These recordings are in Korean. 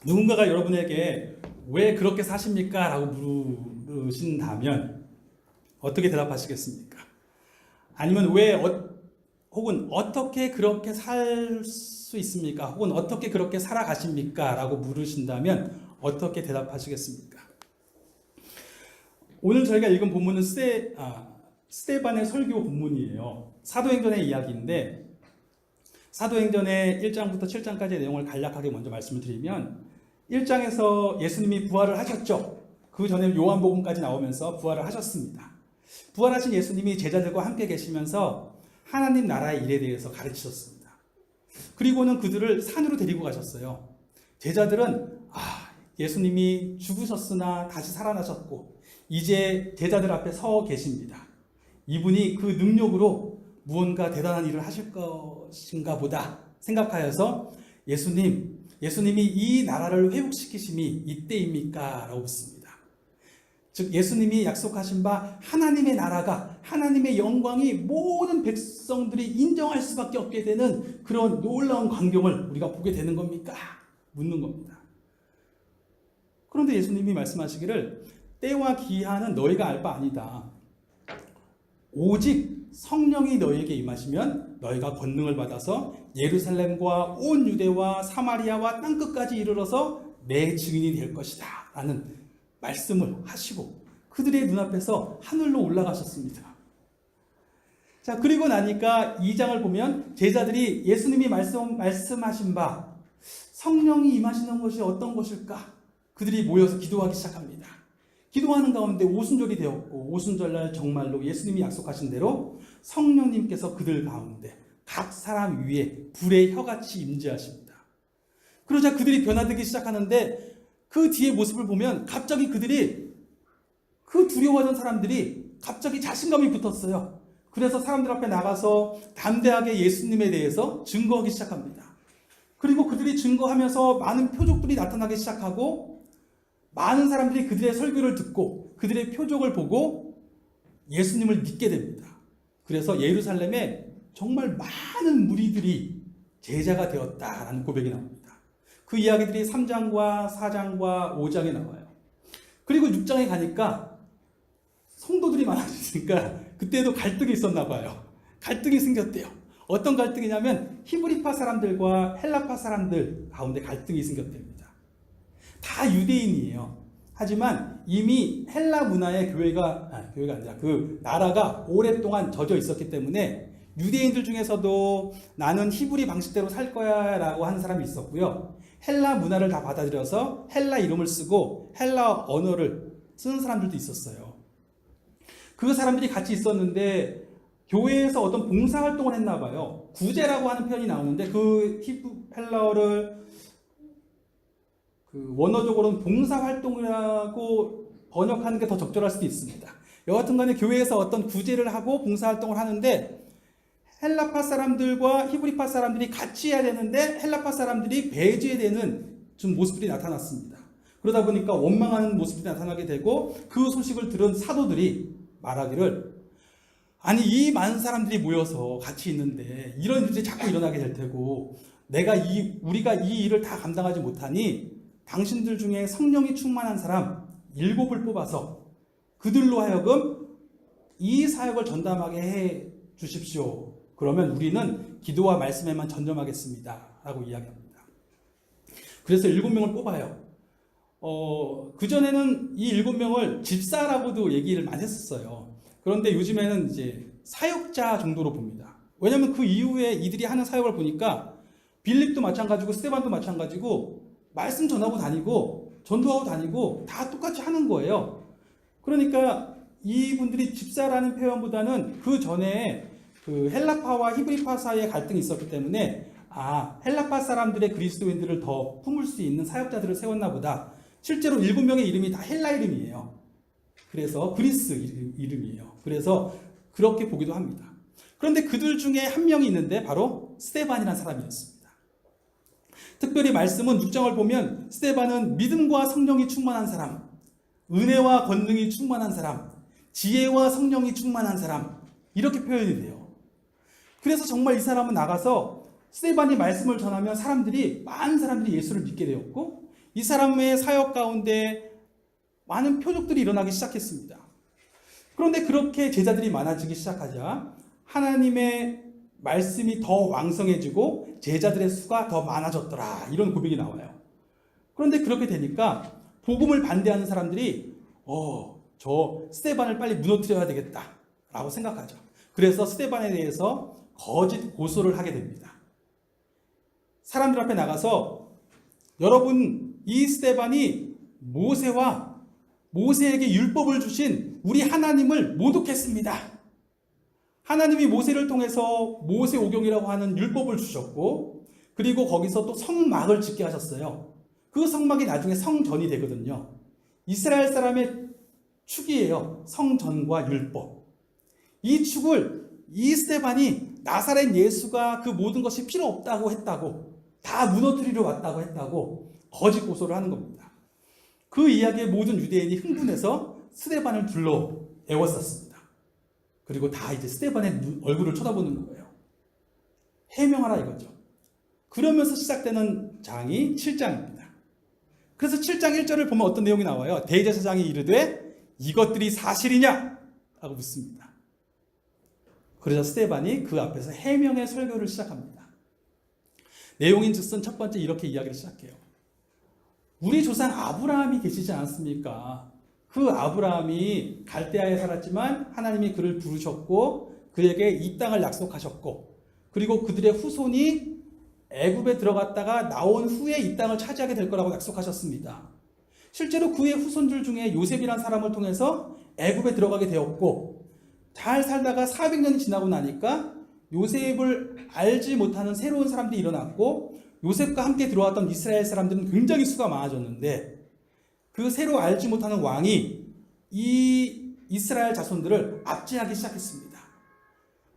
누군가가 여러분에게 왜 그렇게 사십니까? 라고 물으신다면 어떻게 대답하시겠습니까? 아니면 혹은 어떻게 그렇게 살 수 있습니까? 혹은 어떻게 그렇게 살아가십니까? 라고 물으신다면 어떻게 대답하시겠습니까? 오늘 저희가 읽은 본문은 스데반의 설교 본문이에요. 사도행전의 이야기인데 사도행전의 1장부터 7장까지의 내용을 간략하게 먼저 말씀을 드리면 1장에서 예수님이 부활을 하셨죠. 그 전에 요한복음까지 나오면서 부활을 하셨습니다. 부활하신 예수님이 제자들과 함께 계시면서 하나님 나라의 일에 대해서 가르치셨습니다. 그리고는 그들을 산으로 데리고 가셨어요. 제자들은 예수님이 죽으셨으나 다시 살아나셨고 이제 제자들 앞에 서 계십니다. 이분이 그 능력으로 무언가 대단한 일을 하실 것인가 보다 생각하여서 예수님이 이 나라를 회복시키심이 이때입니까? 라고 묻습니다. 즉 예수님이 약속하신 바 하나님의 나라가 하나님의 영광이 모든 백성들이 인정할 수밖에 없게 되는 그런 놀라운 광경을 우리가 보게 되는 겁니까? 묻는 겁니다. 그런데 예수님이 말씀하시기를 때와 기한은 너희가 알 바 아니다. 오직 성령이 너희에게 임하시면 너희가 권능을 받아서 예루살렘과 온 유대와 사마리아와 땅끝까지 이르러서 내 증인이 될 것이다 라는 말씀을 하시고 그들의 눈앞에서 하늘로 올라가셨습니다. 자, 그리고 나니까 2장을 보면 제자들이 예수님이 말씀하신 바 성령이 임하시는 것이 어떤 것일까? 그들이 모여서 기도하기 시작합니다. 기도하는 가운데 오순절이 되었고 오순절날 정말로 예수님이 약속하신 대로 성령님께서 그들 가운데 각 사람 위에 불의 혀같이 임재하십니다. 그러자 그들이 변화되기 시작하는데 그 뒤에 모습을 보면 갑자기 그 두려워하던 사람들이 갑자기 자신감이 붙었어요. 그래서 사람들 앞에 나가서 담대하게 예수님에 대해서 증거하기 시작합니다. 그리고 그들이 증거하면서 많은 표적들이 나타나기 시작하고 많은 사람들이 그들의 설교를 듣고 그들의 표적을 보고 예수님을 믿게 됩니다. 그래서 예루살렘에 정말 많은 무리들이 제자가 되었다라는 고백이 나옵니다. 그 이야기들이 3장과 4장과 5장에 나와요. 그리고 6장에 가니까 성도들이 많아지니까 그때도 갈등이 있었나 봐요. 갈등이 생겼대요. 어떤 갈등이냐면 히브리파 사람들과 헬라파 사람들 가운데 갈등이 생겼답니다. 다 유대인이에요. 하지만 이미 헬라 문화의 교회가 아니라 그 나라가 오랫동안 젖어 있었기 때문에 유대인들 중에서도 나는 히브리 방식대로 살 거야 라고 하는 사람이 있었고요. 헬라 문화를 다 받아들여서 헬라 이름을 쓰고 헬라 언어를 쓰는 사람들도 있었어요. 그 사람들이 같이 있었는데 교회에서 어떤 봉사활동을 했나 봐요. 구제라고 하는 표현이 나오는데 그 헬라어를 원어적으로는 봉사활동이라고 번역하는 게 더 적절할 수도 있습니다. 여하튼 간에 교회에서 어떤 구제를 하고 봉사활동을 하는데 헬라파 사람들과 히브리파 사람들이 같이 해야 되는데 헬라파 사람들이 배제되는 좀 모습들이 나타났습니다. 그러다 보니까 원망하는 모습들이 나타나게 되고 그 소식을 들은 사도들이 말하기를 아니 이 많은 사람들이 모여서 같이 있는데 이런 일이 자꾸 일어나게 될 테고 우리가 이 일을 다 감당하지 못하니 당신들 중에 성령이 충만한 사람 7을 뽑아서 그들로 하여금 이 사역을 전담하게 해 주십시오. 그러면 우리는 기도와 말씀에만 전념하겠습니다. 라고 이야기합니다. 그래서 7명을 뽑아요. 그전에는 이 7명을 집사라고도 얘기를 많이 했었어요. 그런데 요즘에는 이제 사역자 정도로 봅니다. 왜냐하면 그 이후에 이들이 하는 사역을 보니까 빌립도 마찬가지고 스데반도 마찬가지고 말씀 전하고 다니고 전도하고 다니고 다 똑같이 하는 거예요. 그러니까 이분들이 집사라는 표현보다는 그 전에 그 헬라파와 히브리파 사이에 갈등이 있었기 때문에 헬라파 사람들의 그리스도인들을 더 품을 수 있는 사역자들을 세웠나 보다. 실제로 7명의 이름이 다 헬라 이름이에요. 그래서 그리스 이름이에요. 그래서 그렇게 보기도 합니다. 그런데 그들 중에 한 명이 있는데 바로 스데반이라는 사람이었습니다. 특별히 말씀은 6장을 보면 스데반은 믿음과 성령이 충만한 사람, 은혜와 권능이 충만한 사람, 지혜와 성령이 충만한 사람 이렇게 표현이 돼요. 그래서 정말 이 사람은 나가서 스데반이 말씀을 전하면 많은 사람들이 예수를 믿게 되었고 이 사람의 사역 가운데 많은 표적들이 일어나기 시작했습니다. 그런데 그렇게 제자들이 많아지기 시작하자 하나님의 말씀이 더 왕성해지고 제자들의 수가 더 많아졌더라, 이런 고백이 나와요. 그런데 그렇게 되니까 복음을 반대하는 사람들이 저 스데반을 빨리 무너뜨려야 되겠다 라고 생각하죠. 그래서 스데반에 대해서 거짓 고소를 하게 됩니다. 사람들 앞에 나가서 여러분, 이 스데반이 모세에게 율법을 주신 우리 하나님을 모독했습니다. 하나님이 모세를 통해서 모세오경이라고 하는 율법을 주셨고, 그리고 거기서 또 성막을 짓게 하셨어요. 그 성막이 나중에 성전이 되거든요. 이스라엘 사람의 축이에요. 성전과 율법. 이 축을 이 스데반이 나사렛 예수가 그 모든 것이 필요 없다고 했다고, 다 무너뜨리러 왔다고 했다고 거짓 고소를 하는 겁니다. 그 이야기에 모든 유대인이 흥분해서 스데반을 불러 애웠었습니다. 그리고 다 이제 스데반의 얼굴을 쳐다보는 거예요. 해명하라 이거죠. 그러면서 시작되는 장이 7장입니다. 그래서 7장 1절을 보면 어떤 내용이 나와요? 대제사장이 이르되 이것들이 사실이냐? 라고 묻습니다. 그래서 스데반이 그 앞에서 해명의 설교를 시작합니다. 내용인즉슨 첫 번째 이렇게 이야기를 시작해요. 우리 조상 아브라함이 계시지 않았습니까? 그 아브라함이 갈대아에 살았지만 하나님이 그를 부르셨고 그에게 이 땅을 약속하셨고, 그리고 그들의 후손이 애굽에 들어갔다가 나온 후에 이 땅을 차지하게 될 거라고 약속하셨습니다. 실제로 그의 후손들 중에 요셉이란 사람을 통해서 애굽에 들어가게 되었고, 잘 살다가 400년이 지나고 나니까 요셉을 알지 못하는 새로운 사람들이 일어났고, 요셉과 함께 들어왔던 이스라엘 사람들은 굉장히 수가 많아졌는데, 그 새로 알지 못하는 왕이 이 이스라엘 자손들을 압제하기 시작했습니다.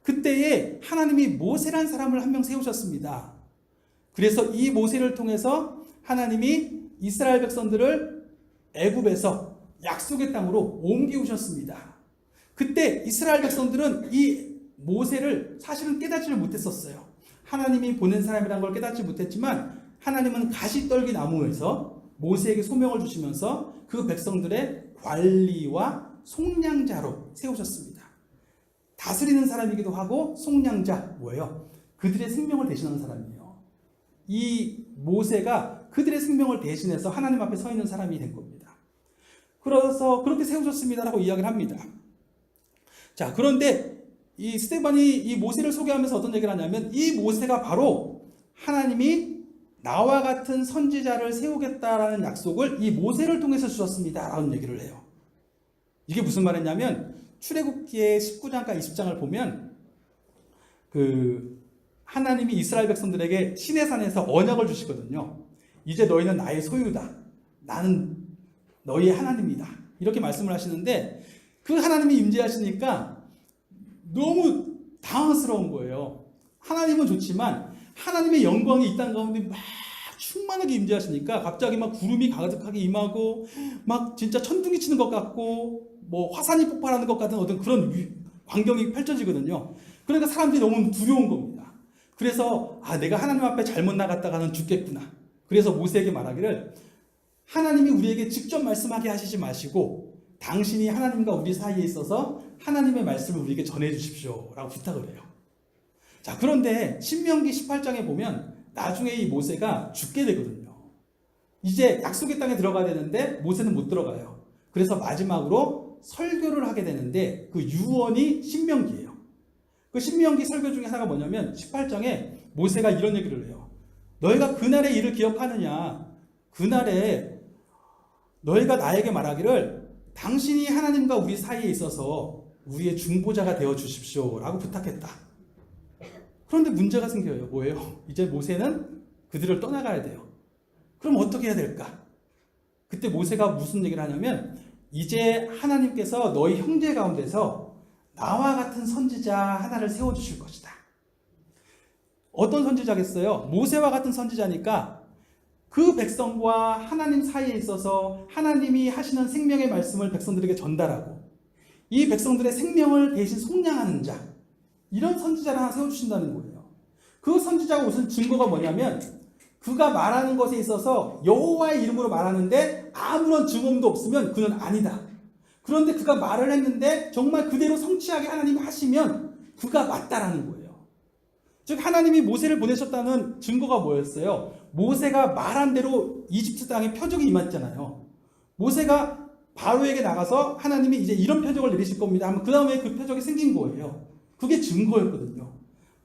그때에 하나님이 모세란 사람을 한 명 세우셨습니다. 그래서 이 모세를 통해서 하나님이 이스라엘 백성들을 애굽에서 약속의 땅으로 옮기우셨습니다. 그때 이스라엘 백성들은 이 모세를 사실은 깨닫지를 못했었어요. 하나님이 보낸 사람이라는 걸 깨닫지 못했지만 하나님은 가시떨기 나무에서 모세에게 소명을 주시면서 그 백성들의 관리와 속량자로 세우셨습니다. 다스리는 사람이기도 하고 속량자, 뭐예요? 그들의 생명을 대신하는 사람이에요. 이 모세가 그들의 생명을 대신해서 하나님 앞에 서 있는 사람이 된 겁니다. 그래서 그렇게 세우셨습니다라고 이야기를 합니다. 자, 그런데 이 스데반이 이 모세를 소개하면서 어떤 얘기를 하냐면, 이 모세가 바로 하나님이 나와 같은 선지자를 세우겠다라는 약속을 이 모세를 통해서 주셨습니다 라는 얘기를 해요. 이게 무슨 말이냐면, 출애굽기의 19장과 20장을 보면 하나님이 이스라엘 백성들에게 시내산에서 언약을 주시거든요. 이제 너희는 나의 소유다. 나는 너희의 하나님이다. 이렇게 말씀을 하시는데, 그 하나님이 임재하시니까 너무 당황스러운 거예요. 하나님은 좋지만 하나님의 영광이 이 땅 가운데 막 충만하게 임재하시니까 갑자기 막 구름이 가득하게 임하고 막 진짜 천둥이 치는 것 같고 뭐 화산이 폭발하는 것 같은 어떤 그런 광경이 펼쳐지거든요. 그러니까 사람들이 너무 두려운 겁니다. 그래서 내가 하나님 앞에 잘못 나갔다가는 죽겠구나. 그래서 모세에게 말하기를, 하나님이 우리에게 직접 말씀하게 하시지 마시고 당신이 하나님과 우리 사이에 있어서 하나님의 말씀을 우리에게 전해 주십시오 라고 부탁을 해요. 자, 그런데 신명기 18장에 보면 나중에 이 모세가 죽게 되거든요. 이제 약속의 땅에 들어가야 되는데 모세는 못 들어가요. 그래서 마지막으로 설교를 하게 되는데 그 유언이 신명기예요. 그 신명기 설교 중에 하나가 뭐냐면 18장에 모세가 이런 얘기를 해요. 너희가 그날의 일을 기억하느냐? 그날에 너희가 나에게 말하기를 당신이 하나님과 우리 사이에 있어서 우리의 중보자가 되어 주십시오 라고 부탁했다. 그런데 문제가 생겨요. 뭐예요? 이제 모세는 그들을 떠나가야 돼요. 그럼 어떻게 해야 될까? 그때 모세가 무슨 얘기를 하냐면, 이제 하나님께서 너희 형제 가운데서 나와 같은 선지자 하나를 세워주실 것이다. 어떤 선지자겠어요? 모세와 같은 선지자니까 그 백성과 하나님 사이에 있어서 하나님이 하시는 생명의 말씀을 백성들에게 전달하고 이 백성들의 생명을 대신 속량하는 자, 이런 선지자를 하나 세워주신다는 거예요. 그 선지자가 무슨 증거가 뭐냐면, 그가 말하는 것에 있어서 여호와의 이름으로 말하는데 아무런 증언도 없으면 그는 아니다. 그런데 그가 말을 했는데 정말 그대로 성취하게 하나님이 하시면 그가 맞다라는 거예요. 즉 하나님이 모세를 보내셨다는 증거가 뭐였어요? 모세가 말한 대로 이집트 땅에 표적이 임했잖아요. 모세가 바로에게 나가서 하나님이 이제 이런 표적을 내리실 겁니다 하면 그 다음에 그 표적이 생긴 거예요. 그게 증거였거든요.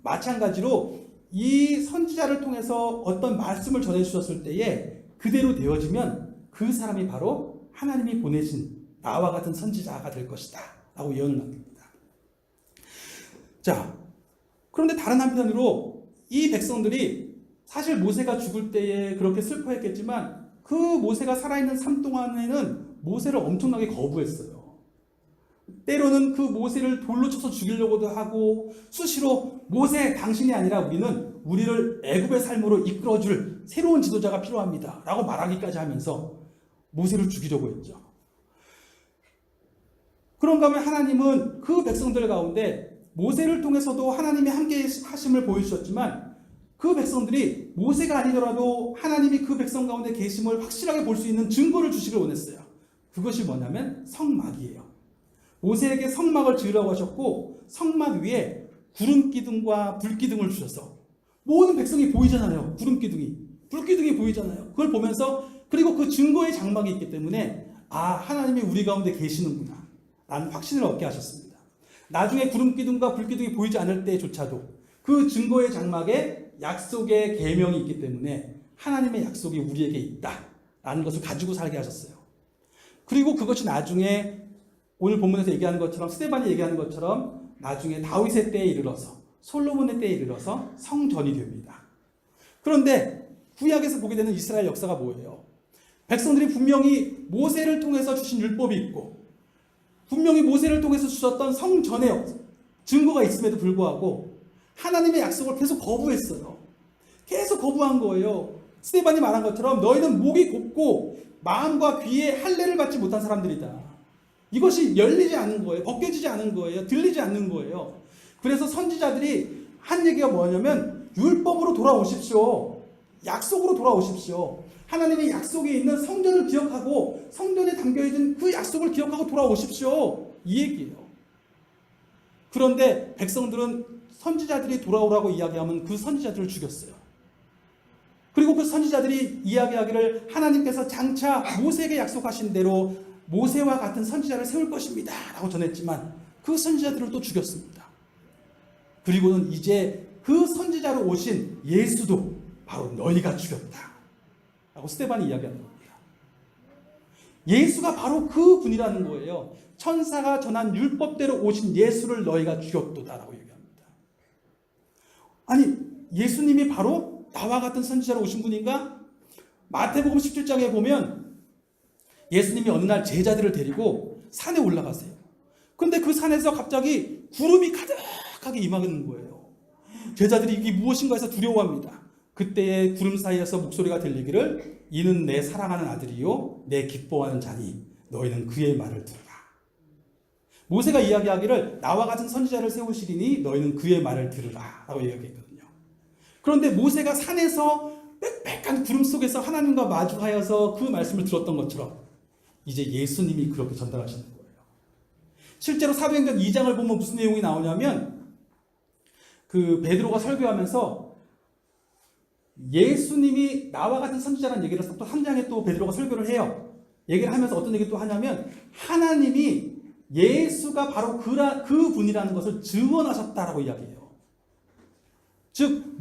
마찬가지로 이 선지자를 통해서 어떤 말씀을 전해주셨을 때에 그대로 되어지면 그 사람이 바로 하나님이 보내신 나와 같은 선지자가 될 것이다 라고 예언을 남깁니다. 자, 그런데 다른 한편으로 이 백성들이 사실 모세가 죽을 때에 그렇게 슬퍼했겠지만 그 모세가 살아있는 삶 동안에는 모세를 엄청나게 거부했어요. 때로는 그 모세를 돌로 쳐서 죽이려고도 하고 수시로 모세 당신이 아니라 우리를 애굽의 삶으로 이끌어줄 새로운 지도자가 필요합니다 라고 말하기까지 하면서 모세를 죽이려고 했죠. 그런가 하면 하나님은 그 백성들 가운데 모세를 통해서도 하나님이 함께 하심을 보여주셨지만 그 백성들이 모세가 아니더라도 하나님이 그 백성 가운데 계심을 확실하게 볼 수 있는 증거를 주시길 원했어요. 그것이 뭐냐면 성막이에요. 모세에게 성막을 지으라고 하셨고 성막 위에 구름기둥과 불기둥을 주셔서 모든 백성이 보이잖아요. 구름기둥이 불기둥이 보이잖아요. 그걸 보면서 그리고 그 증거의 장막이 있기 때문에 하나님이 우리 가운데 계시는구나 라는 확신을 얻게 하셨습니다. 나중에 구름기둥과 불기둥이 보이지 않을 때조차도 그 증거의 장막에 약속의 계명이 있기 때문에 하나님의 약속이 우리에게 있다라는 것을 가지고 살게 하셨어요. 그리고 그것이 나중에 오늘 본문에서 얘기하는 것처럼 스데반이 얘기하는 것처럼 나중에 다윗의 때에 이르러서 솔로몬의 때에 이르러서 성전이 됩니다. 그런데 구약에서 보게 되는 이스라엘 역사가 뭐예요? 백성들이 분명히 모세를 통해서 주신 율법이 있고 분명히 모세를 통해서 주셨던 성전의 증거가 있음에도 불구하고 하나님의 약속을 계속 거부했어요. 계속 거부한 거예요. 스데반이 말한 것처럼 너희는 목이 곱고 마음과 귀에 할례를 받지 못한 사람들이다. 이것이 열리지 않은 거예요. 벗겨지지 않은 거예요. 들리지 않는 거예요. 그래서 선지자들이 한 얘기가 뭐냐면 율법으로 돌아오십시오. 약속으로 돌아오십시오. 하나님의 약속에 있는 성전을 기억하고 성전에 담겨있는 그 약속을 기억하고 돌아오십시오. 이 얘기예요. 그런데 백성들은 선지자들이 돌아오라고 이야기하면 그 선지자들을 죽였어요. 그리고 그 선지자들이 이야기하기를 하나님께서 장차 모세에게 약속하신 대로 모세와 같은 선지자를 세울 것입니다 라고 전했지만 그 선지자들을 또 죽였습니다. 그리고는 이제 그 선지자로 오신 예수도 바로 너희가 죽였다 라고 스데반이 이야기하는 겁니다. 예수가 바로 그 분이라는 거예요. 천사가 전한 율법대로 오신 예수를 너희가 죽였도다 라고 얘기합니다. 아니 예수님이 바로 나와 같은 선지자로 오신 분인가? 마태복음 17장에 보면 예수님이 어느 날 제자들을 데리고 산에 올라가세요. 근데 그 산에서 갑자기 구름이 가득하게 임하는 거예요. 제자들이 이게 무엇인가 해서 두려워합니다. 그때의 구름 사이에서 목소리가 들리기를 이는 내 사랑하는 아들이요 내 기뻐하는 자니 너희는 그의 말을 들으라. 모세가 이야기하기를 나와 같은 선지자를 세우시리니 너희는 그의 말을 들으라 라고 이야기했거든요. 그런데 모세가 산에서 빽빽한 구름 속에서 하나님과 마주하여서 그 말씀을 들었던 것처럼 이제 예수님이 그렇게 전달하시는 거예요. 실제로 사도행전 2장을 보면 무슨 내용이 나오냐면 그 베드로가 설교하면서 예수님이 나와 같은 선지자라는 얘기를 또 3장에 또 베드로가 설교를 해요. 얘기를 하면서 어떤 얘기 또 하냐면 하나님이 예수가 바로 그 분이라는 것을 증언하셨다라고 이야기해요. 즉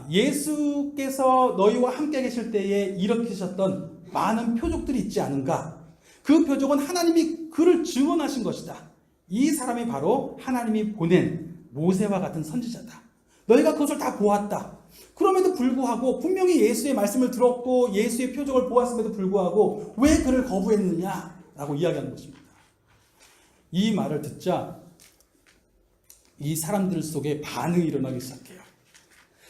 예수께서 너희와 함께 계실 때에 일으키셨던 많은 표적들이 있지 않은가? 그 표적은 하나님이 그를 증언하신 것이다. 이 사람이 바로 하나님이 보낸 모세와 같은 선지자다. 너희가 그것을 다 보았다. 그럼에도 불구하고 분명히 예수의 말씀을 들었고 예수의 표적을 보았음에도 불구하고 왜 그를 거부했느냐라고 이야기하는 것입니다. 이 말을 듣자 이 사람들 속에 반응이 일어나기 시작해요.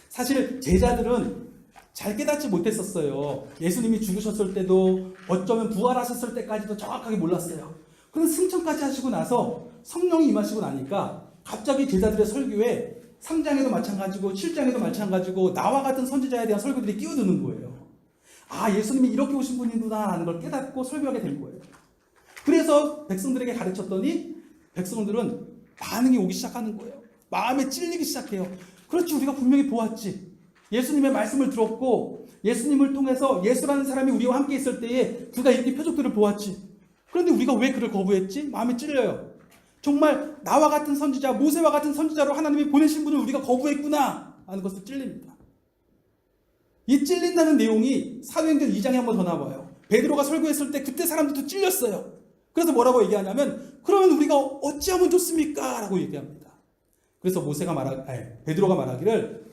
사실 제자들은 잘 깨닫지 못했었어요. 예수님이 죽으셨을 때도 어쩌면 부활하셨을 때까지도 정확하게 몰랐어요. 그런데 승천까지 하시고 나서 성령이 임하시고 나니까 갑자기 제자들의 설교에 3장에도 마찬가지고 7장에도 마찬가지고 나와 같은 선지자에 대한 설교들이 끼어드는 거예요. 아, 예수님이 이렇게 오신 분이구나 하는 걸 깨닫고 설교하게 된 거예요. 그래서 백성들에게 가르쳤더니 백성들은 반응이 오기 시작하는 거예요. 마음에 찔리기 시작해요. 그렇지, 우리가 분명히 보았지. 예수님의 말씀을 들었고 예수님을 통해서 예수라는 사람이 우리와 함께 있을 때에 그가 이렇게 표적들을 보았지. 그런데 우리가 왜 그를 거부했지? 마음에 찔려요. 정말 나와 같은 선지자, 모세와 같은 선지자로 하나님이 보내신 분을 우리가 거부했구나 하는 것을 찔립니다. 이 찔린다는 내용이 사도행전 2장에 한 번 더 나와요. 베드로가 설교했을 때 그때 사람들도 찔렸어요. 그래서 뭐라고 얘기하냐면 그러면 우리가 어찌하면 좋습니까? 라고 얘기합니다. 그래서 베드로가 말하기를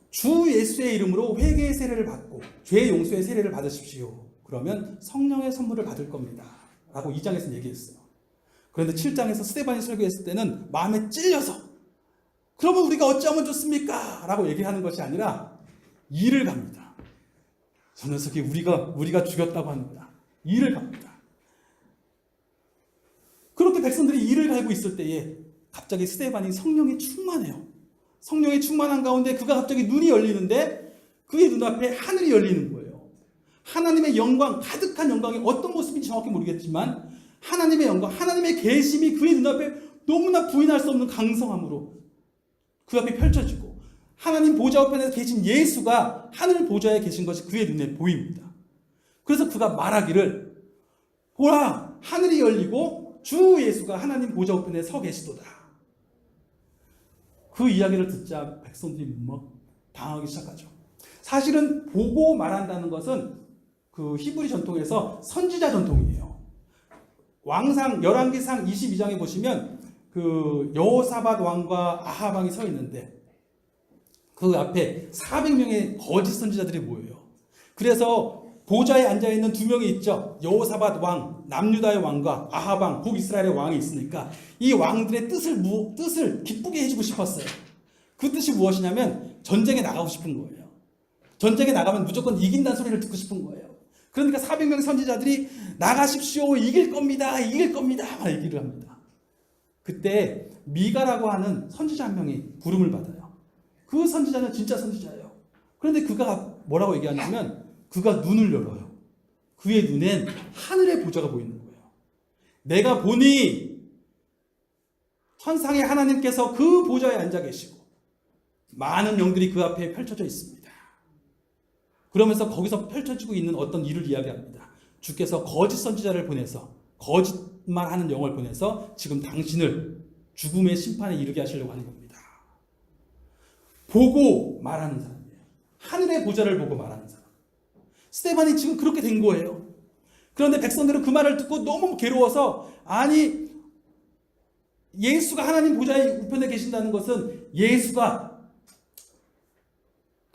주 예수의 이름으로 회개의 세례를 받고 죄 용서의 세례를 받으십시오. 그러면 성령의 선물을 받을 겁니다. 라고 2장에서 얘기했어요. 그런데 7장에서 스데반이 설교했을 때는 마음에 찔려서 그러면 우리가 어찌하면 좋습니까? 라고 얘기하는 것이 아니라 이를 갑니다. 저 녀석이 우리가 죽였다고 하는 거야. 이를 갑니다. 그렇게 백성들이 이를 갈고 있을 때에 갑자기 스데반이 성령이 충만해요. 성령이 충만한 가운데 그가 갑자기 눈이 열리는데 그의 눈앞에 하늘이 열리는 거예요. 하나님의 영광, 가득한 영광이 어떤 모습인지 정확히 모르겠지만 하나님의 영광, 하나님의 계심이 그의 눈앞에 너무나 부인할 수 없는 강성함으로 그 앞에 펼쳐지고 하나님 보좌 우편에 계신 예수가 하늘 보좌에 계신 것이 그의 눈에 보입니다. 그래서 그가 말하기를 보라, 하늘이 열리고 주 예수가 하나님 보좌 우편에 서 계시도다. 그 이야기를 듣자 백성들이 막 당하기 시작하죠. 사실은 보고 말한다는 것은 그 히브리 전통에서 선지자 전통이에요. 왕상 열왕기상 22장에 보시면 그 여호사밧 왕과 아합 왕이 서 있는데 그 앞에 400명의 거짓 선지자들이 모여요. 그래서 보좌에 앉아 있는 두 명이 있죠. 여호사밧 왕, 남유다의 왕과 아합 왕, 북이스라엘의 왕이 있으니까 이 왕들의 뜻을 기쁘게 해주고 싶었어요. 그 뜻이 무엇이냐면 전쟁에 나가고 싶은 거예요. 전쟁에 나가면 무조건 이긴다는 소리를 듣고 싶은 거예요. 그러니까 400명의 선지자들이 나가십시오. 이길 겁니다. 막 얘기를 합니다. 그때 미가라고 하는 선지자 한 명이 부름을 받아요. 그 선지자는 진짜 선지자예요. 그런데 그가 뭐라고 얘기하냐면 그가 눈을 열어요. 그의 눈엔 하늘의 보좌가 보이는 거예요. 내가 보니 천상의 하나님께서 그 보좌에 앉아 계시고 많은 영들이 그 앞에 펼쳐져 있습니다. 그러면서 거기서 펼쳐지고 있는 어떤 일을 이야기합니다. 주께서 거짓 선지자를 보내서 거짓말하는 영을 보내서 지금 당신을 죽음의 심판에 이르게 하시려고 하는 겁니다. 보고 말하는 사람이에요. 하늘의 보좌를 보고 말하는 사람. 스데반이 지금 그렇게 된 거예요. 그런데 백성들은 그 말을 듣고 너무 괴로워서 아니 예수가 하나님 보좌의 우편에 계신다는 것은 예수가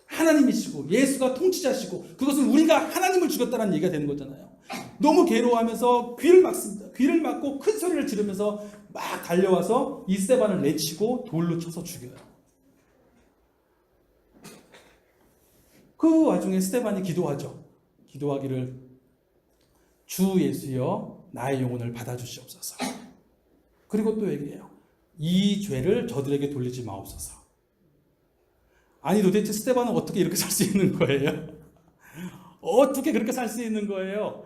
하나님이시고 예수가 통치자시고 그것은 우리가 하나님을 죽였다는 얘기가 되는 거잖아요. 너무 괴로워하면서 귀를 막습니다. 귀를 막고 큰 소리를 지르면서 막 달려와서 이 스데반을 내치고 돌로 쳐서 죽여요. 그 와중에 스데반이 기도하죠. 기도하기를 주 예수여 나의 영혼을 받아주시옵소서. 그리고 또 얘기해요. 이 죄를 저들에게 돌리지 마옵소서. 아니 도대체 스데반은 어떻게 이렇게 살 수 있는 거예요? 어떻게 그렇게 살 수 있는 거예요?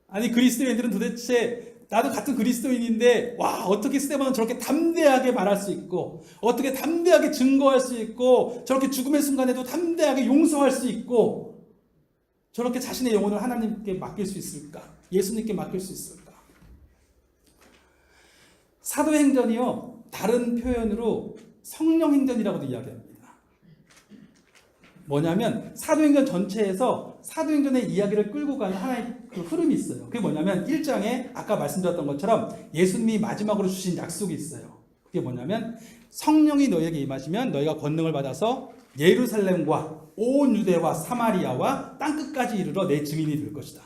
아니 그리스도인들은 도대체 나도 같은 그리스도인인데 와 어떻게 스데반은 저렇게 담대하게 말할 수 있고 어떻게 담대하게 증거할 수 있고 저렇게 죽음의 순간에도 담대하게 용서할 수 있고 저렇게 자신의 영혼을 하나님께 맡길 수 있을까? 예수님께 맡길 수 있을까? 사도행전이요 다른 표현으로 성령행전이라고도 이야기합니다. 뭐냐면 사도행전 전체에서 사도행전의 이야기를 끌고 가는 하나의 그 흐름이 있어요. 그게 뭐냐면 1장에 아까 말씀드렸던 것처럼 예수님이 마지막으로 주신 약속이 있어요. 그게 뭐냐면 성령이 너희에게 임하시면 너희가 권능을 받아서 예루살렘과 온 유대와 사마리아와 땅끝까지 이르러 내 증인이 될 것이다.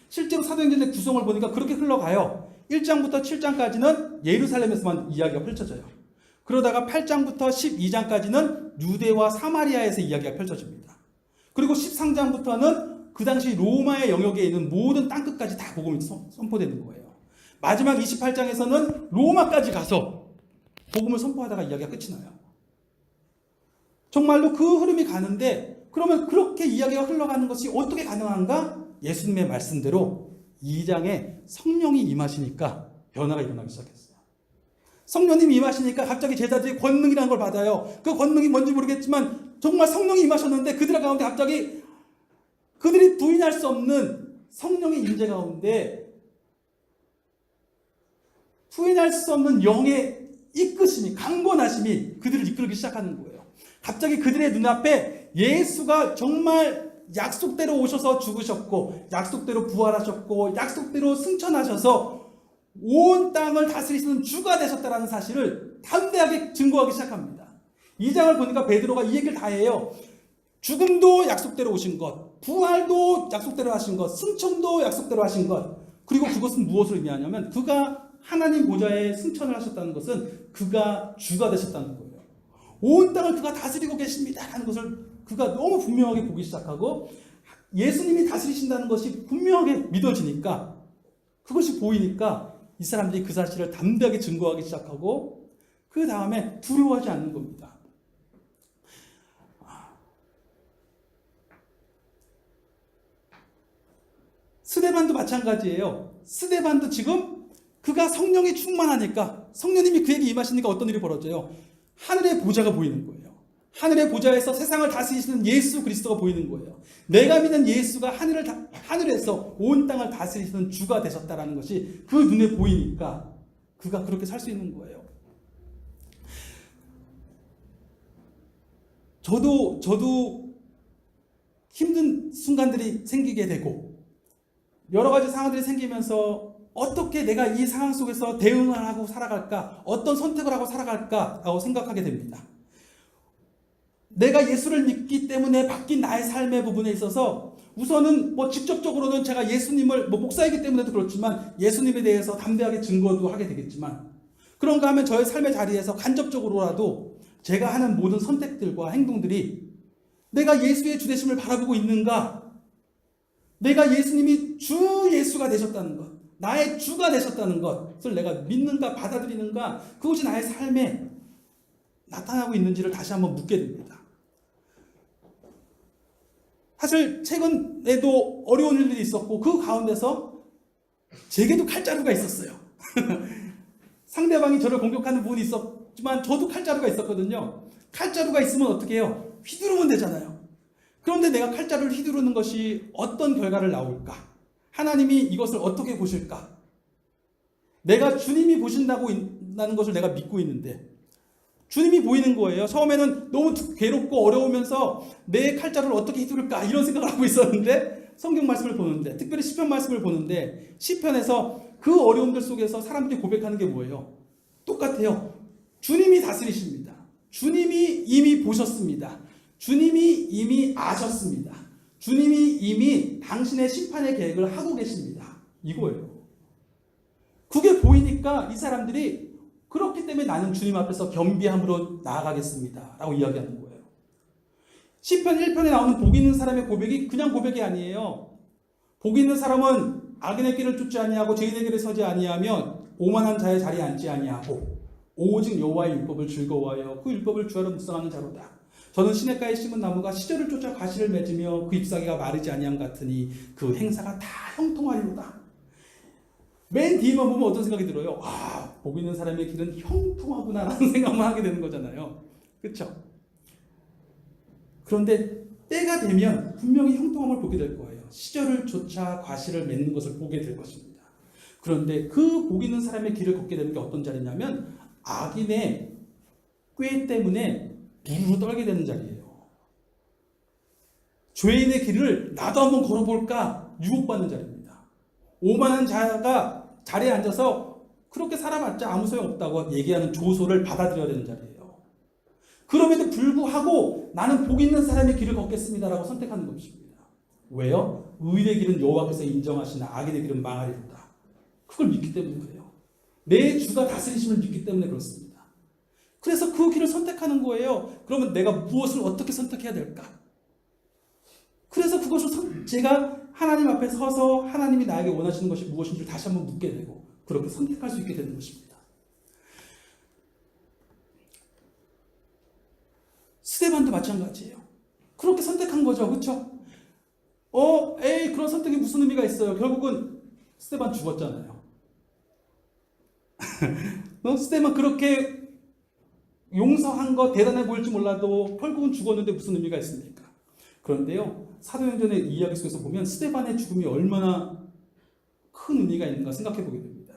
실제로 사도행전의 구성을 보니까 그렇게 흘러가요. 1장부터 7장까지는 예루살렘에서만 이야기가 펼쳐져요. 그러다가 8장부터 12장까지는 유대와 사마리아에서 이야기가 펼쳐집니다. 그리고 13장부터는 그 당시 로마의 영역에 있는 모든 땅끝까지 다 복음이 선포되는 거예요. 마지막 28장에서는 로마까지 가서 복음을 선포하다가 이야기가 끝이 나요. 정말로 그 흐름이 가는데 그러면 그렇게 이야기가 흘러가는 것이 어떻게 가능한가? 예수님의 말씀대로 2장에 성령이 임하시니까 변화가 일어나기 시작했어요. 성령님이 임하시니까 갑자기 제자들이 권능이라는 걸 받아요. 그 권능이 뭔지 모르겠지만 정말 성령이 임하셨는데 그들 가운데 갑자기 그들이 부인할 수 없는 성령의 임재 가운데 부인할 수 없는 영의 이끄심이, 강권하심이 그들을 이끌기 시작하는 거예요. 갑자기 그들의 눈앞에 예수가 정말 약속대로 오셔서 죽으셨고 약속대로 부활하셨고 약속대로 승천하셔서 온 땅을 다스리시는 주가 되셨다는 사실을 담대하게 증거하기 시작합니다. 2장을 보니까 베드로가 이 얘기를 다 해요. 죽음도 약속대로 오신 것, 부활도 약속대로 하신 것, 승천도 약속대로 하신 것. 그리고 그것은 무엇을 의미하냐면 그가 하나님 보좌에 승천을 하셨다는 것은 그가 주가 되셨다는 거예요. 온 땅을 그가 다스리고 계십니다 하는 것을 그가 너무 분명하게 보기 시작하고 예수님이 다스리신다는 것이 분명하게 믿어지니까 그것이 보이니까 이 사람들이 그 사실을 담대하게 증거하기 시작하고 그 다음에 두려워하지 않는 겁니다. 스데반도 마찬가지예요. 스데반도 지금 그가 성령이 충만하니까 성령님이 그에게 임하시니까 어떤 일이 벌어져요? 하늘의 보좌가 보이는 거예요. 하늘의 보좌에서 세상을 다스리시는 예수 그리스도가 보이는 거예요. 내가 믿는 예수가 하늘에서 온 땅을 다스리시는 주가 되셨다라는 것이 그 눈에 보이니까 그가 그렇게 살 수 있는 거예요. 저도 힘든 순간들이 생기게 되고 여러 가지 상황들이 생기면서 어떻게 내가 이 상황 속에서 대응을 하고 살아갈까, 어떤 선택을 하고 살아갈까라고 생각하게 됩니다. 내가 예수를 믿기 때문에 바뀐 나의 삶의 부분에 있어서 우선은 직접적으로는 제가 예수님을 목사이기 때문에도 그렇지만 예수님에 대해서 담대하게 증거도 하게 되겠지만 그런가 하면 저의 삶의 자리에서 간접적으로라도 제가 하는 모든 선택들과 행동들이 내가 예수의 주되심을 바라보고 있는가, 내가 예수님이 주 예수가 되셨다는 것, 나의 주가 되셨다는 것을 내가 믿는가 받아들이는가, 그것이 나의 삶에 나타나고 있는지를 다시 한번 묻게 됩니다. 사실 최근에도 어려운 일들이 있었고 그 가운데서 제게도 칼자루가 있었어요. 상대방이 저를 공격하는 부분이 있었지만 저도 칼자루가 있었거든요. 칼자루가 있으면 어떻게 해요? 휘두르면 되잖아요. 그런데 내가 칼자루를 휘두르는 것이 어떤 결과를 나올까? 하나님이 이것을 어떻게 보실까? 내가 주님이 보신다고 있다는 것을 내가 믿고 있는데 주님이 보이는 거예요. 처음에는 너무 괴롭고 어려우면서 내 칼자루를 어떻게 휘두를까 이런 생각을 하고 있었는데 성경 말씀을 보는데 특별히 시편 말씀을 보는데 시편에서 그 어려움들 속에서 사람들이 고백하는 게 뭐예요? 똑같아요. 주님이 다스리십니다. 주님이 이미 보셨습니다. 주님이 이미 아셨습니다. 주님이 이미 당신의 심판의 계획을 하고 계십니다. 이거예요. 그게 보이니까 이 사람들이 그렇기 때문에 나는 주님 앞에서 겸비함으로 나아가겠습니다 라고 이야기하는 거예요. 시편 1편에 나오는 복 있는 사람의 고백이 그냥 고백이 아니에요. 복 있는 사람은 악인의 길을 쫓지 아니하고 죄인의 길에 서지 아니하면 오만한 자의 자리에 앉지 아니하고 오직 여호와의 율법을 즐거워하여 그 율법을 주야로 묵상하는 자로다. 저는 시냇가에 심은 나무가 시절을 쫓아 가시를 맺으며 그 잎사귀가 마르지 아니함 같으니 그 행사가 다 형통하리로다. 맨 뒤에만 보면 어떤 생각이 들어요? 복 있는 사람의 길은 형통하구나 라는 생각만 하게 되는 거잖아요. 그렇죠? 그런데 때가 되면 분명히 형통함을 보게 될 거예요. 시절을 쫓아 과실을 맺는 것을 보게 될 것입니다. 그런데 그 복 있는 사람의 길을 걷게 되는 게 어떤 자리냐면 악인의 꾀 때문에 부르르 떨게 되는 자리예요. 죄인의 길을 나도 한번 걸어볼까 유혹받는 자리입니다. 오만한 자가 자리에 앉아서 그렇게 살아봤자 아무 소용없다고 얘기하는 조소를 받아들여야 되는 자리예요. 그럼에도 불구하고 나는 복 있는 사람의 길을 걷겠습니다라고 선택하는 것입니다. 왜요? 의의 길은 여호와께서 인정하시나 악인의 길은 망하리로다. 그걸 믿기 때문에 그래요. 내 주가 다스리심을 믿기 때문에 그렇습니다. 그래서 그 길을 선택하는 거예요. 그러면 내가 무엇을 어떻게 선택해야 될까? 그래서 그것을 제가 하나님 앞에 서서 하나님이 나에게 원하시는 것이 무엇인지 다시 한번 묻게 되고 그렇게 선택할 수 있게 되는 것입니다. 스데반도 마찬가지예요. 그렇게 선택한 거죠. 그렇죠? 그런 선택이 무슨 의미가 있어요? 결국은 스데반 죽었잖아요. 스데반 그렇게 용서한 거 대단해 보일지 몰라도 결국은 죽었는데 무슨 의미가 있습니까? 그런데요, 사도행전의 이야기 속에서 보면 스데반의 죽음이 얼마나 큰 의미가 있는가 생각해 보게 됩니다.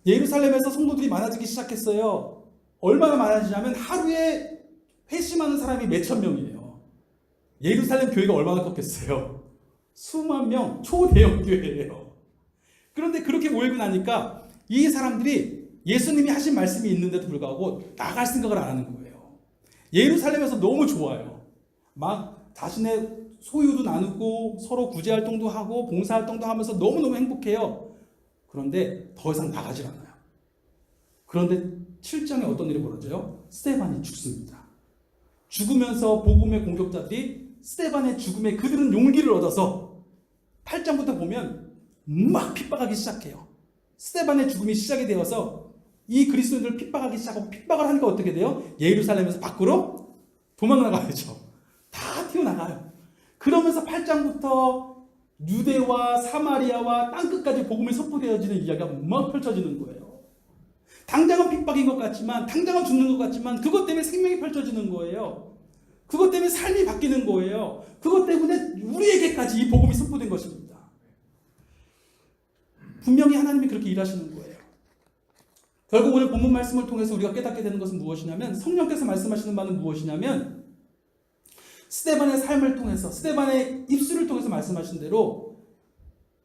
예루살렘에서 성도들이 많아지기 시작했어요. 얼마나 많아지냐면 하루에 회심하는 사람이 몇천 명이에요. 예루살렘 교회가 얼마나 컸겠어요? 수만 명, 초대형 교회예요. 그런데 그렇게 모이고 나니까 이 사람들이 예수님이 하신 말씀이 있는데도 불구하고 나갈 생각을 안 하는 거예요. 예루살렘에서 너무 좋아요. 막 자신의 소유도 나누고 서로 구제활동도 하고 봉사활동도 하면서 너무너무 행복해요. 그런데 더 이상 나가질 않아요. 그런데 7장에 어떤 일이 벌어져요? 스데반이 죽습니다. 죽으면서 복음의 공격자들이 스데반의 죽음에 그들은 용기를 얻어서 8장부터 보면 막 핍박하기 시작해요. 스데반의 죽음이 시작이 되어서 이 그리스도인들을 핍박하기 시작하고 핍박을 하니까 어떻게 돼요? 예루살렘에서 밖으로 도망나가야죠. 다 튀어나가요. 그러면서 8장부터 유대와 사마리아와 땅끝까지 복음이 선포되어지는 이야기가 막 펼쳐지는 거예요. 당장은 핍박인 것 같지만, 당장은 죽는 것 같지만 그것 때문에 생명이 펼쳐지는 거예요. 그것 때문에 삶이 바뀌는 거예요. 그것 때문에 우리에게까지 이 복음이 선포된 것입니다. 분명히 하나님이 그렇게 일하시는 거예요. 결국 오늘 본문 말씀을 통해서 우리가 깨닫게 되는 것은 무엇이냐면, 성령께서 말씀하시는 바는 무엇이냐면, 스데반의 삶을 통해서, 스데반의 입술을 통해서 말씀하신 대로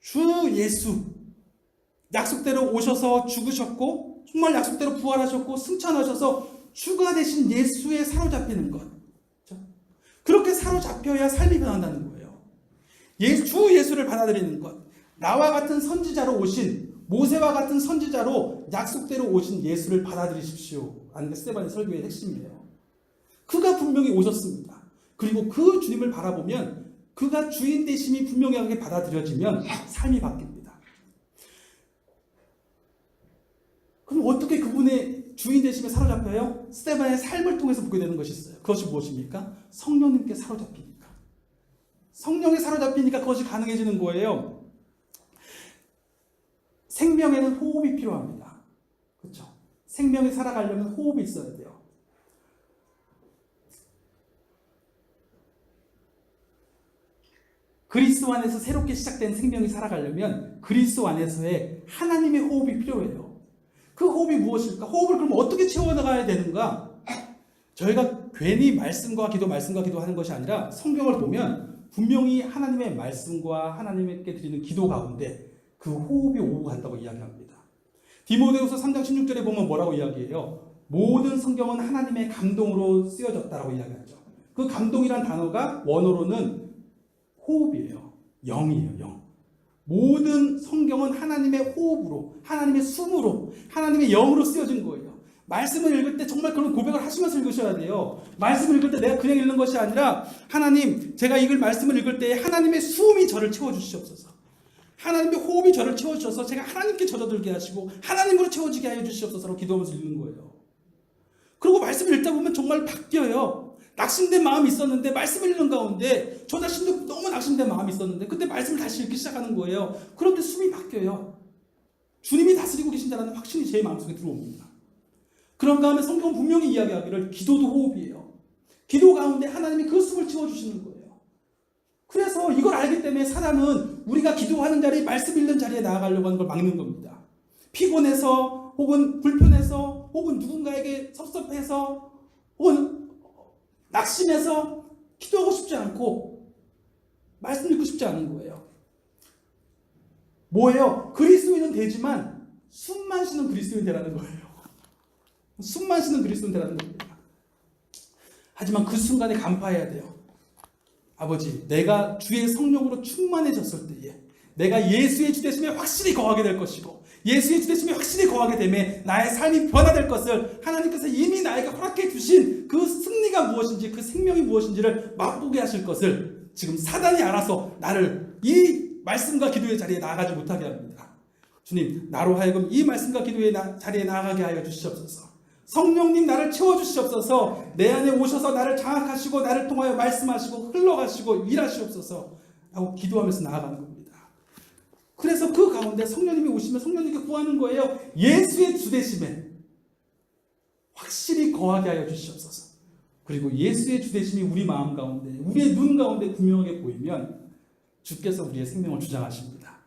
주 예수 약속대로 오셔서 죽으셨고 정말 약속대로 부활하셨고 승천하셔서 주가 되신 예수에 사로잡히는 것, 그렇게 사로잡혀야 삶이 변한다는 거예요. 주 예수를 받아들이는 것, 나와 같은 선지자로 오신, 모세와 같은 선지자로 약속대로 오신 예수를 받아들이십시오 라는 게 스데반의 설교의 핵심이에요. 그가 분명히 오셨습니다. 그리고 그 주님을 바라보면 그가 주인 되심이 분명하게 받아들여지면 삶이 바뀝니다. 그럼 어떻게 그분의 주인 되심에 사로잡혀요? 스데반의 삶을 통해서 보게 되는 것이 있어요. 그것이 무엇입니까? 성령님께 사로잡히니까. 성령에 사로잡히니까 그것이 가능해지는 거예요. 생명에는 호흡이 필요합니다. 그렇죠? 생명이 살아가려면 호흡이 있어야 돼요. 그리스도 안에서 새롭게 시작된 생명이 살아가려면 그리스도 안에서의 하나님의 호흡이 필요해요. 그 호흡이 무엇일까? 호흡을 그럼 어떻게 채워나가야 되는가? 저희가 괜히 말씀과 기도 하는 것이 아니라 성경을 보면 분명히 하나님의 말씀과 하나님께 드리는 기도 가운데 그 호흡이 오고 간다고 이야기합니다. 디모데후서 3장 16절에 보면 뭐라고 이야기해요? 모든 성경은 하나님의 감동으로 쓰여졌다라고 이야기하죠. 그 감동이란 단어가 원어로는 호흡이에요. 영이에요. 영. 모든 성경은 하나님의 호흡으로, 하나님의 숨으로, 하나님의 영으로 쓰여진 거예요. 말씀을 읽을 때 정말 그런 고백을 하시면서 읽으셔야 돼요. 말씀을 읽을 때 내가 그냥 읽는 것이 아니라, 하나님, 제가 말씀을 읽을 때 하나님의 숨이 저를 채워주시옵소서. 하나님의 호흡이 저를 채워주셔서 제가 하나님께 젖어들게 하시고 하나님으로 채워지게 하여 주시옵소서로 기도하면서 읽는 거예요. 그리고 말씀을 읽다 보면 정말 바뀌어요. 낙심된 마음이 있었는데 말씀을 읽는 가운데 저 자신도 너무 낙심된 마음이 있었는데 그때 말씀을 다시 읽기 시작하는 거예요. 그런데 숨이 바뀌어요. 주님이 다스리고 계신다는 확신이 제 마음속에 들어옵니다. 그런 가운데 성경은 분명히 이야기하기를 기도도 호흡이에요. 기도 가운데 하나님이 그 숨을 채워주시는 거예요. 그래서 이걸 알기 때문에 사단은 우리가 기도하는 자리에, 말씀 읽는 자리에 나아가려고 하는 걸 막는 겁니다. 피곤해서 혹은 불편해서 혹은 누군가에게 섭섭해서 혹은 낙심해서 기도하고 싶지 않고 말씀 읽고 싶지 않은 거예요. 뭐예요? 그리스도인은 되지만 숨만 쉬는 그리스도인 되라는 거예요. 숨만 쉬는 그리스도인 되라는 겁니다. 하지만 그 순간에 간파해야 돼요. 아버지, 내가 주의 성령으로 충만해졌을 때에 내가 예수의 주되심에 확실히 거하게 될 것이고 예수의 주되심에 확실히 거하게 되면 나의 삶이 변화될 것을 하나님께서 이미 나에게 허락해 주신 그 승리가 무엇인지, 그 생명이 무엇인지를 맛보게 하실 것을 지금 사단이 알아서 나를 이 말씀과 기도의 자리에 나아가지 못하게 합니다. 주님, 나로 하여금 이 말씀과 기도의 자리에 나아가게 하여 주시옵소서. 성령님 나를 채워주시옵소서. 내 안에 오셔서 나를 장악하시고 나를 통하여 말씀하시고 흘러가시고 일하시옵소서 라고 기도하면서 나아가는 겁니다. 그래서 그 가운데 성령님이 오시면 성령님께 구하는 거예요. 예수의 주되심에 확실히 거하게 하여 주시옵소서. 그리고 예수의 주되심이 우리 마음 가운데, 우리의 눈 가운데 분명하게 보이면 주께서 우리의 생명을 주장하십니다.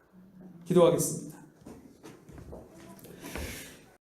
기도하겠습니다.